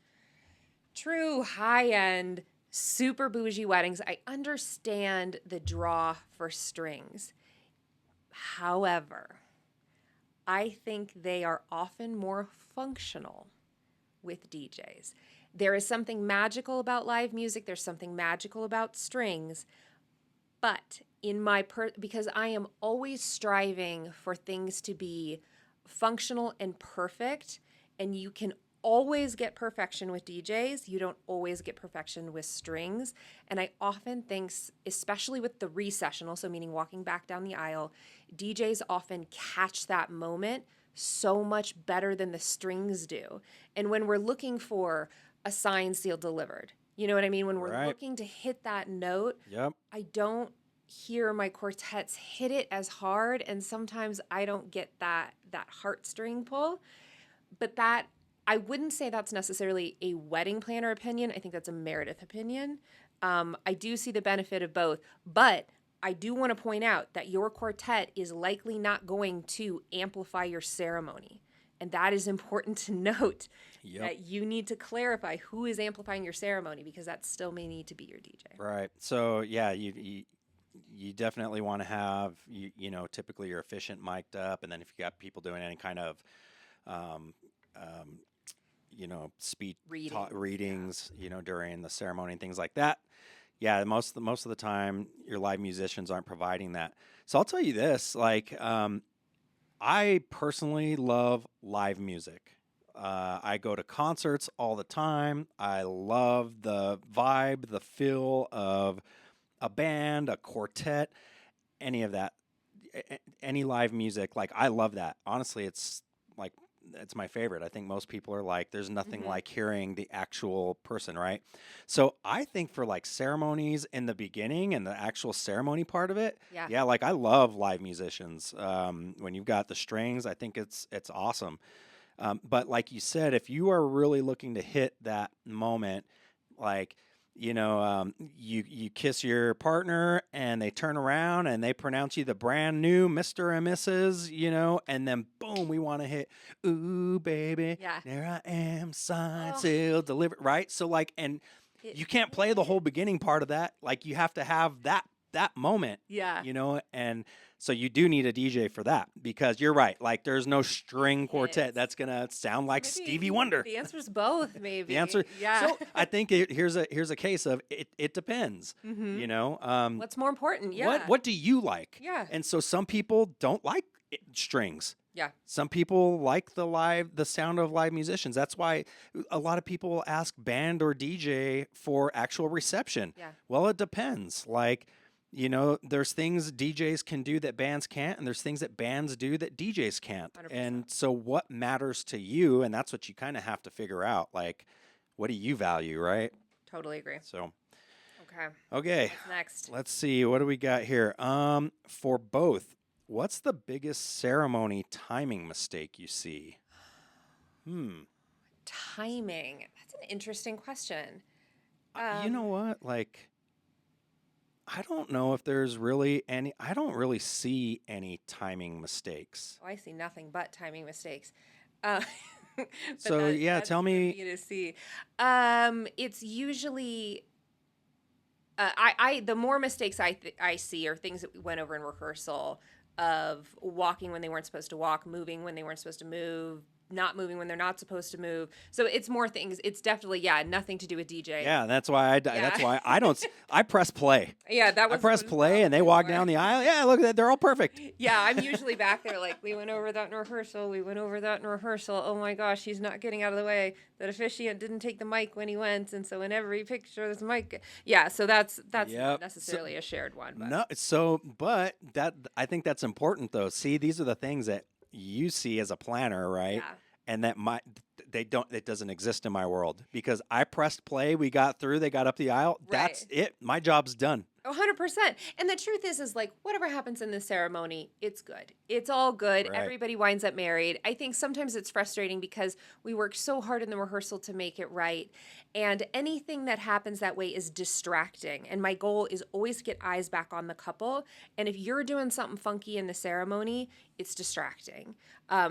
true high-end, super bougie weddings, I understand the draw for strings. However, I think they are often more functional with DJs. There is something magical about live music, there's something magical about strings, but because I am always striving for things to be functional and perfect, and you can always get perfection with DJs. You don't always get perfection with strings. And I often think, especially with the recessional, so meaning walking back down the aisle, DJs often catch that moment so much better than the strings do. And when we're looking for a signed, sealed, delivered, you know what I mean? When we're Right. looking to hit that note, Yep. I don't hear my quartets hit it as hard, and sometimes I don't get that heartstring pull. But that I wouldn't say that's necessarily a wedding planner opinion. I think that's a Meredith opinion. I do see the benefit of both, but I do want to point out that your quartet is likely not going to amplify your ceremony. And that is important to note Yep. that you need to clarify who is amplifying your ceremony because that still may need to be your DJ. Right. So yeah, you definitely want to have typically you're efficient mic'd up, and then if you got people doing any kind of um, speech readings, during the ceremony and things like that. Yeah, most of the time your live musicians aren't providing that. So I'll tell you this, like I personally love live music. I go to concerts all the time. I love the vibe, the feel of a band, a quartet, any of that, any live music. Like I love that. Honestly, it's like it's my favorite. I think most people are like, there's nothing like hearing the actual person, right? So I think for like ceremonies in the beginning and the actual ceremony part of it, Yeah. yeah, like I love live musicians. When you've got the strings, I think it's awesome. But like you said, if you are really looking to hit that moment, like, you kiss your partner and they turn around and they pronounce you the brand new Mr. and Mrs., and then boom, we want to hit, ooh, baby, Yeah. there I am, signed, Oh, sealed, delivered, right? So like, and it, you can't play the whole beginning part of that. Like you have to have that moment, yeah. and so you do need a DJ for that because you're right. Like there's no string quartet hits. that's gonna sound So like maybe Stevie Wonder. the answer is both, The answer. maybe. Yeah. So I think here's a case of it depends. Mm-hmm. What's more important? Yeah. What do you like? Yeah. And so some people don't like strings. Yeah. Some people like the sound of live musicians. That's why a lot of people will ask band or DJ for actual reception. Yeah. Well, it depends. Like, there's things DJs can do that bands can't, and there's things that bands do that DJs can't. 100%. And so what matters to you, and that's what you kind of have to figure out. Like, what do you value, right? Totally agree. So, Okay. okay, What's next? let's see. What do we got here? For both, what's the biggest ceremony timing mistake you see? Timing. That's an interesting question. You know what? Like, I don't know if there's really any. I don't really see any timing mistakes. Oh, I see nothing but timing mistakes. Uh, but So yeah, that's tell for me. to see. It's usually the more mistakes I see are things that we went over in rehearsal of walking when they weren't supposed to walk, moving when they weren't supposed to move, not moving when they're not supposed to move. So it's more things. It's definitely nothing to do with DJ. Yeah, that's why I don't. I press play. Yeah, that I was press what play, and they walk down the aisle. Yeah, look at that. They're all perfect. Yeah, I'm usually back there like, we went over that in rehearsal. We went over that in rehearsal. Oh my gosh, he's not getting out of the way. That officiant didn't take the mic when he went, and so in every picture there's a mic. Yeah, so that's Yep. not necessarily a shared one. But. No, but that I think that's important though. See, these are the things that you see as a planner, right? Yeah. And that it doesn't exist in my world because I pressed play, we got through, they got up the aisle. That's it. My job's done. 100%. And the truth is like, whatever happens in the ceremony, it's good. It's all good. Right. Everybody winds up married. I think sometimes it's frustrating because we work so hard in the rehearsal to make it right. And anything that happens that way is distracting. And my goal is always to get eyes back on the couple. And if you're doing something funky in the ceremony, it's distracting.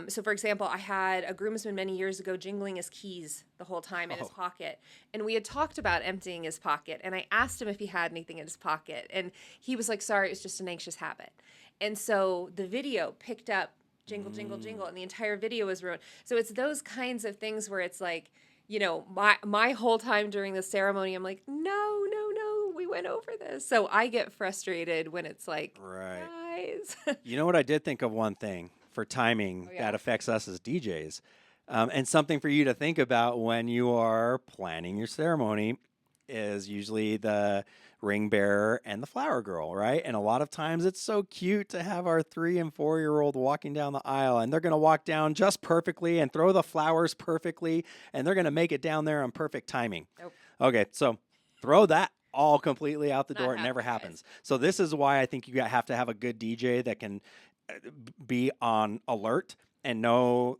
So for example, I had a groomsman many years ago jingling his keys the whole time in his pocket. And we had talked about emptying his pocket. And I asked him if he had anything in his pocket. And he was like, sorry, it's just an anxious habit. And so the video picked up jingle, jingle, jingle, and the entire video was ruined. So it's those kinds of things where it's like, my whole time during the ceremony, I'm like, no, we went over this. So I get frustrated when it's like, guys. You know what? I did think of one thing for timing that affects us as DJs. And something for you to think about when you are planning your ceremony is usually the ring bearer and the flower girl, right? And a lot of times it's so cute to have our 3 and 4-year-old walking down the aisle, and they're going to walk down just perfectly and throw the flowers perfectly, and they're going to make it down there on perfect timing. Nope. Okay, so throw that all completely out the door. It never happening, happens. So this is why I think you have to have a good DJ that can be on alert and know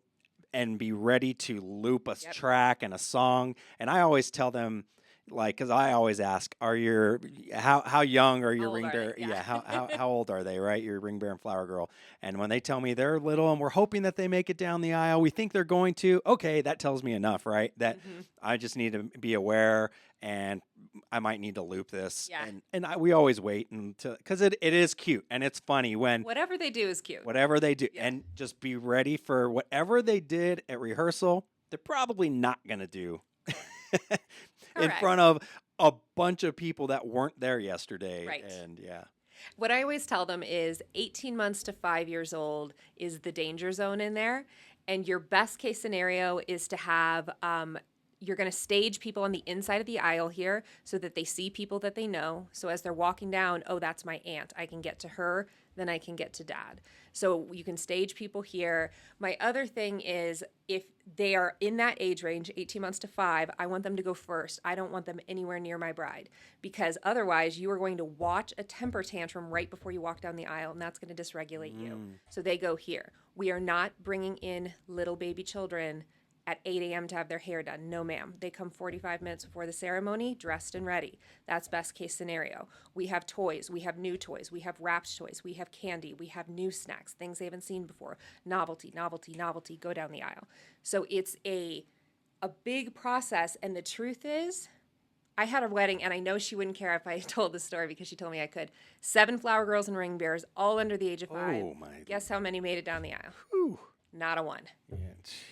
and be ready to loop a track and a song. And I always tell them, like, because I always ask, how young are your ring bearer? Yeah, how old are they, right? Your ring bearer and flower girl. And when they tell me they're little and we're hoping that they make it down the aisle, we think they're going to, okay, that tells me enough, right? That I just need to be aware and I might need to loop this. Yeah. And we always wait until, because it is cute and it's funny when. Whatever they do is cute. Whatever they do. Yeah. And just be ready for whatever they did at rehearsal, they're probably not going to do in front of a bunch of people that weren't there yesterday. Right. And yeah. What I always tell them is 18 months to 5 years old is the danger zone in there. And your best case scenario is to have, you're going to stage people on the inside of the aisle here so that they see people that they know. So as they're walking down, oh, that's my aunt. I can get to her, then I can get to dad. So you can stage people here. My other thing is if they are in that age range, 18 months to 5, I want them to go first. I don't want them anywhere near my bride because otherwise you are going to watch a temper tantrum right before you walk down the aisle, and that's going to dysregulate you. So they go here. We are not bringing in little baby children at 8 a.m. to have their hair done. No, ma'am. They come 45 minutes before the ceremony, dressed and ready. That's best case scenario. We have toys. We have new toys. We have wrapped toys. We have candy. We have new snacks, things they haven't seen before. Novelty, novelty, novelty. Go down the aisle. So it's a big process. And the truth is, I had a wedding, and I know she wouldn't care if I told the story because she told me I could. 7 flower girls and ring bearers, all under the age of 5. Oh, my. Guess how many made it down the aisle? Whew. Not a one. Yeah,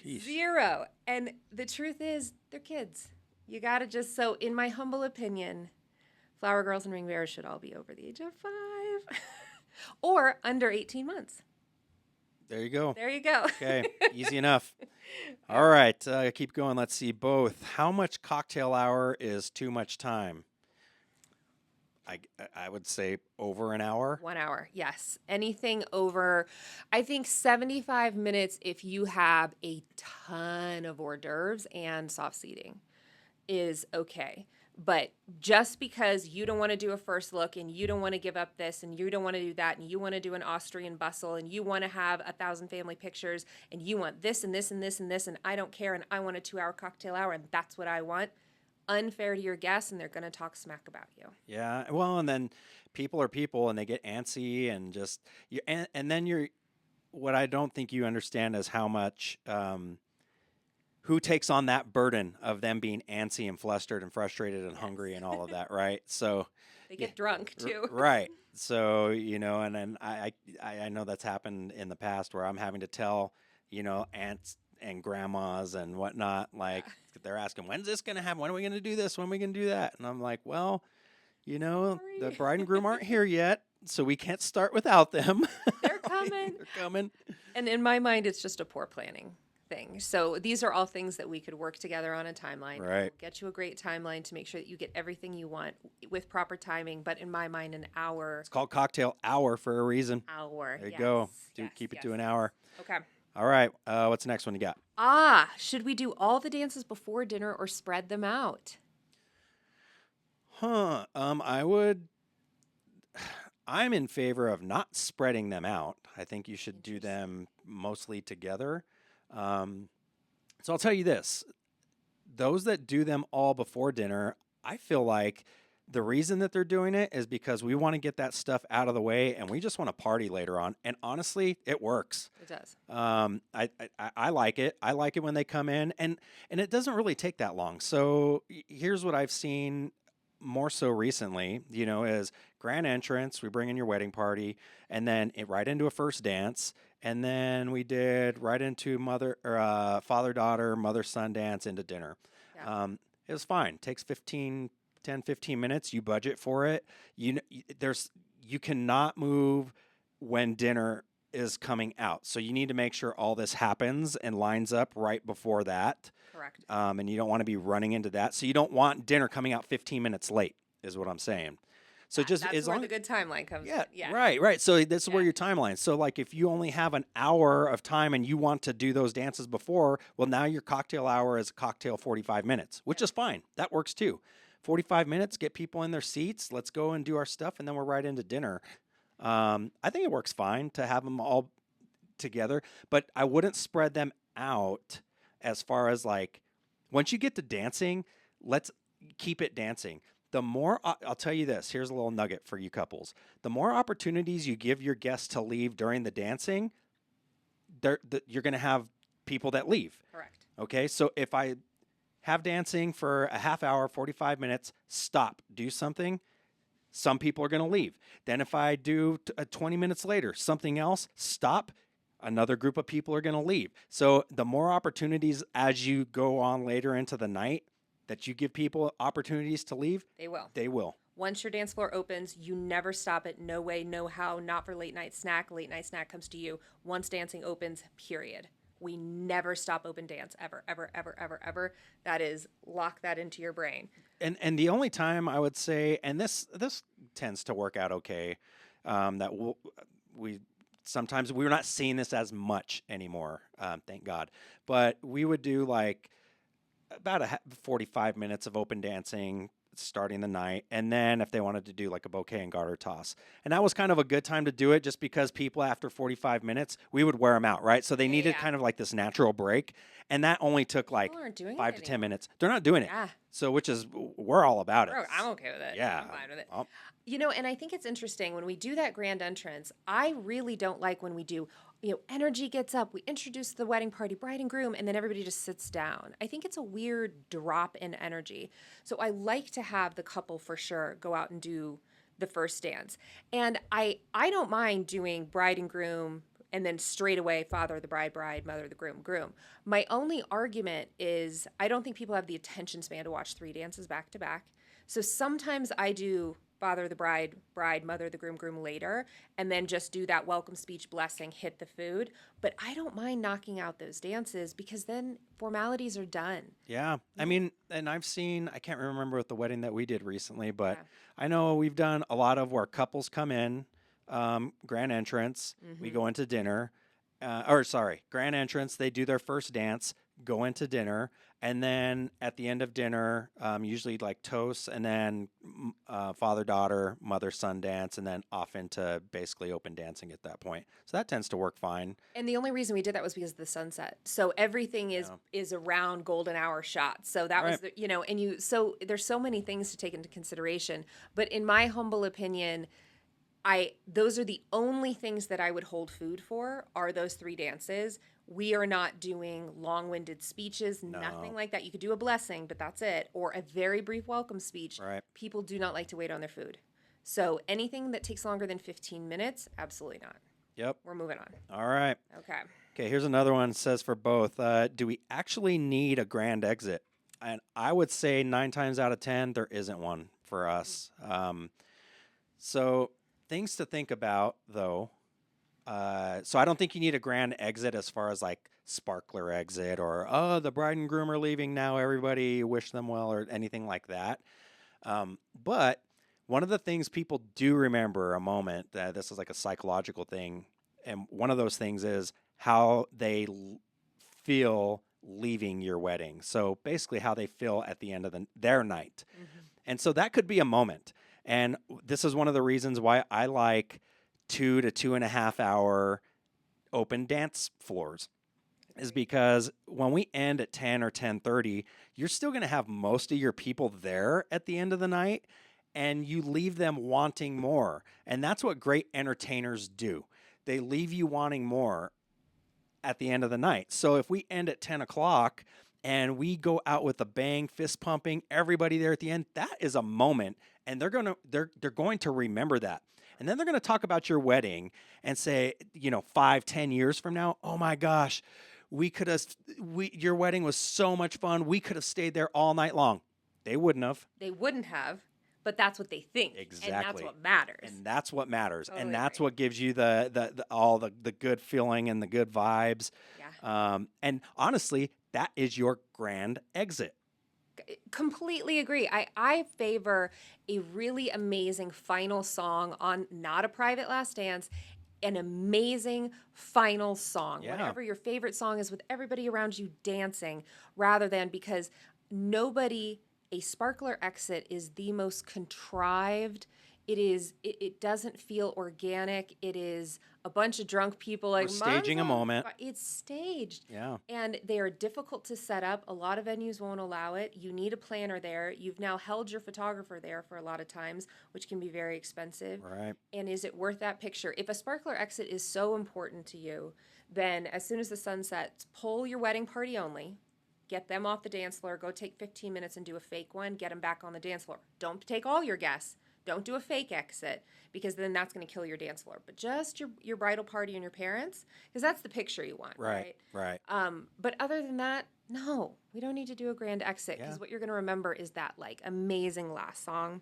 jeez. 0. And the truth is, they're kids. You got to just, so in my humble opinion, flower girls and ring bearers should all be over the age of 5 or under 18 months. There you go. There you go. Okay, easy enough. All right, keep going. Let's see both. How much cocktail hour is too much time? I would say over an hour. 1 hour, yes. Anything over, I think 75 minutes if you have a ton of hors d'oeuvres and soft seating is okay. But just because you don't want to do a first look and you don't want to give up this and you don't want to do that and you want to do an Austrian bustle and you want to have 1,000 family pictures and you want this and this and this and this and I don't care and I want a 2-hour cocktail hour and that's what I want, unfair to your guests and they're going to talk smack about you. Yeah, well, and then people are people and they get antsy and just and then you're. What I don't think you understand is how much. Who takes on that burden of them being antsy and flustered and frustrated and hungry and all of that, right? So they get drunk too. Right. So, and then I know that's happened in the past where I'm having to tell, aunts and grandmas and whatnot, like they're asking, when's this going to happen? When are we going to do this? When are we going to do that? And I'm like, well, the bride and groom aren't here yet, so we can't start without them. They're coming. They're coming. And in my mind, it's just a poor planning thing. So these are all things that we could work together on a timeline. Right. We'll get you a great timeline to make sure that you get everything you want with proper timing. But in my mind, an hour. It's called cocktail hour for a reason. Hour. There you go. Keep it to an hour. Okay. All right. What's the next one you got? Should we do all the dances before dinner or spread them out? I'm in favor of not spreading them out. I think you should do them mostly together. So I'll tell you this, those that do them all before dinner, I feel like the reason that they're doing it is because we want to get that stuff out of the way and we just want to party later on. And honestly, it works. It does. I like it. I like it when they come in and it doesn't really take that long. So here's what I've seen more so recently, is grand entrance, we bring in your wedding party and then right into a first dance. And then we did right into father-daughter, mother-son dance into dinner. Yeah. It was fine. Takes 10, 15 minutes. You budget for it. You cannot move when dinner is coming out. So you need to make sure all this happens and lines up right before that. Correct. And you don't want to be running into that. So you don't want dinner coming out 15 minutes late is what I'm saying. So just that's as where long the good timeline comes in. Yeah. Right. So this is where your timeline. So like if you only have an hour of time and you want to do those dances before, well, now your cocktail hour is a cocktail 45 minutes, which is fine. That works too. 45 minutes, get people in their seats. Let's go and do our stuff. And then we're right into dinner. I think it works fine to have them all together, but I wouldn't spread them out as far as like, once you get to dancing, let's keep it dancing. The more, I'll tell you this, here's a little nugget for you couples. The more opportunities you give your guests to leave during the dancing, you're going to have people that leave. Correct. Okay, so if I have dancing for a half hour, 45 minutes, stop, do something, some people are going to leave. Then if I do 20 minutes later, something else, stop, another group of people are going to leave. So the more opportunities as you go on later into the night, that you give people opportunities to leave, They will. Once your dance floor opens, you never stop it. No way, no how, not for late night snack. Late night snack comes to you. Once dancing opens, period. We never stop open dance, ever, ever, ever, ever, ever. That is, lock that into your brain. And the only time I would say, and this tends to work out okay, that we sometimes we're not seeing this as much anymore, thank God. But we would do like about 45 minutes of open dancing starting the night, and then if they wanted to do like a bouquet and garter toss, and that was kind of a good time to do it, just because people after 45 minutes we would wear them out, right? So they needed kind of like this natural break, and that only took like People aren't doing 5 it to 10 anymore. minutes. They're not doing it, Yeah. so which is we're all about it. I'm okay with it. Yeah, I'm fine with it. Well, You know, and I think it's interesting when we do that grand entrance. I really don't like when we do, energy gets up, we introduce the wedding party, bride and groom, and then everybody just sits down. I think it's a weird drop in energy. So I like to have the couple for sure go out and do the first dance. And I don't mind doing bride and groom and then straight away father the bride, bride, mother the groom, groom. My only argument is I don't think people have the attention span to watch 3 dances back to back. So sometimes I do father the bride, bride, mother the groom, groom later, and then just do that welcome speech, blessing, hit the food. But I don't mind knocking out those dances because then formalities are done. yeah. I mean, and I've seen, I can't remember with the wedding that we did recently, but Yeah. I know we've done a lot of where couples come in, grand entrance, we go into dinner, grand entrance, they do their first dance, go into dinner, and then at the end of dinner, usually like toasts, and then father daughter, mother son dance, and then off into basically open dancing at that point. So that tends to work fine. And the only reason we did that was because of the sunset. So everything is around golden hour shots. So that was Right. so there's so many things to take into consideration. But in my humble opinion, those are the only things that I would hold food for are those 3 dances. We are not doing long-winded speeches, nothing like that. You could do a blessing, but that's it, or a very brief welcome speech. Right. People do not like to wait on their food. So anything that takes longer than 15 minutes, absolutely not. Yep. We're moving on. All right. Okay. Okay, here's another one. It says for both, do we actually need a grand exit? And I would say 9 times out of 10, there isn't one for us. So things to think about, though. So I don't think you need a grand exit as far as like sparkler exit or, oh, the bride and groom are leaving now, everybody wish them well, or anything like that. But one of the things people do remember a moment, that this is like a psychological thing, and one of those things is how they feel leaving your wedding. So basically how they feel at the end of their night. And so that could be a moment. And this is one of the reasons why I like 2 to 2.5 hour open dance floors, is because when we end at 10 or 10:30, you're still going to have most of your people there at the end of the night, and you leave them wanting more. And that's what great entertainers do. They leave you wanting more at the end of the night. So if we end at 10 o'clock and we go out with a bang, fist pumping, everybody there at the end, that is a moment, and they're going to remember that. And then they're going to talk about your wedding and say, 5-10 years from now, oh my gosh, your wedding was so much fun. We could have stayed there all night long. They wouldn't have. They wouldn't have, but that's what they think. Exactly. And that's what matters. And that's what matters. Totally and that's agree. what gives you all the good feeling and the good vibes. Yeah. And honestly, that is your grand exit. Completely agree. I favor a really amazing final song on not a private last dance, an amazing final song. Yeah. Whatever your favorite song is with everybody around you dancing, rather than because a sparkler exit is the most contrived. It doesn't feel organic. It is a bunch of drunk people like We're staging a moment. It's staged. Yeah. And they are difficult to set up. A lot of venues won't allow it. You need a planner there. You've now held your photographer there for a lot of times, which can be very expensive. Right. And is it worth that picture? If a sparkler exit is so important to you, then as soon as the sun sets, pull your wedding party only. Get them off the dance floor. Go take 15 minutes and do a fake one. Get them back on the dance floor. Don't take all your guests. Don't do a fake exit, because then that's going to kill your dance floor. But just your bridal party and your parents, because that's the picture you want, right? Right. But other than that, no, we don't need to do a grand exit, because what you're going to remember is that like amazing last song.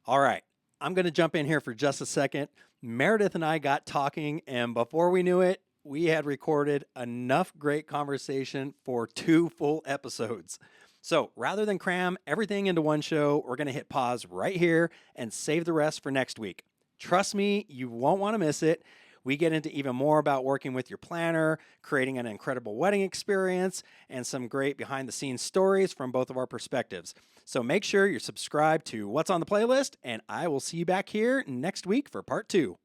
All right. I'm going to jump in here for just a second. Meredith and I got talking, and before we knew it, we had recorded enough great conversation for 2 full episodes. So rather than cram everything into one show, we're going to hit pause right here and save the rest for next week. Trust me, you won't want to miss it. We get into even more about working with your planner, creating an incredible wedding experience, and some great behind the scenes stories from both of our perspectives. So make sure you're subscribed to What's on the Playlist, and I will see you back here next week for part 2.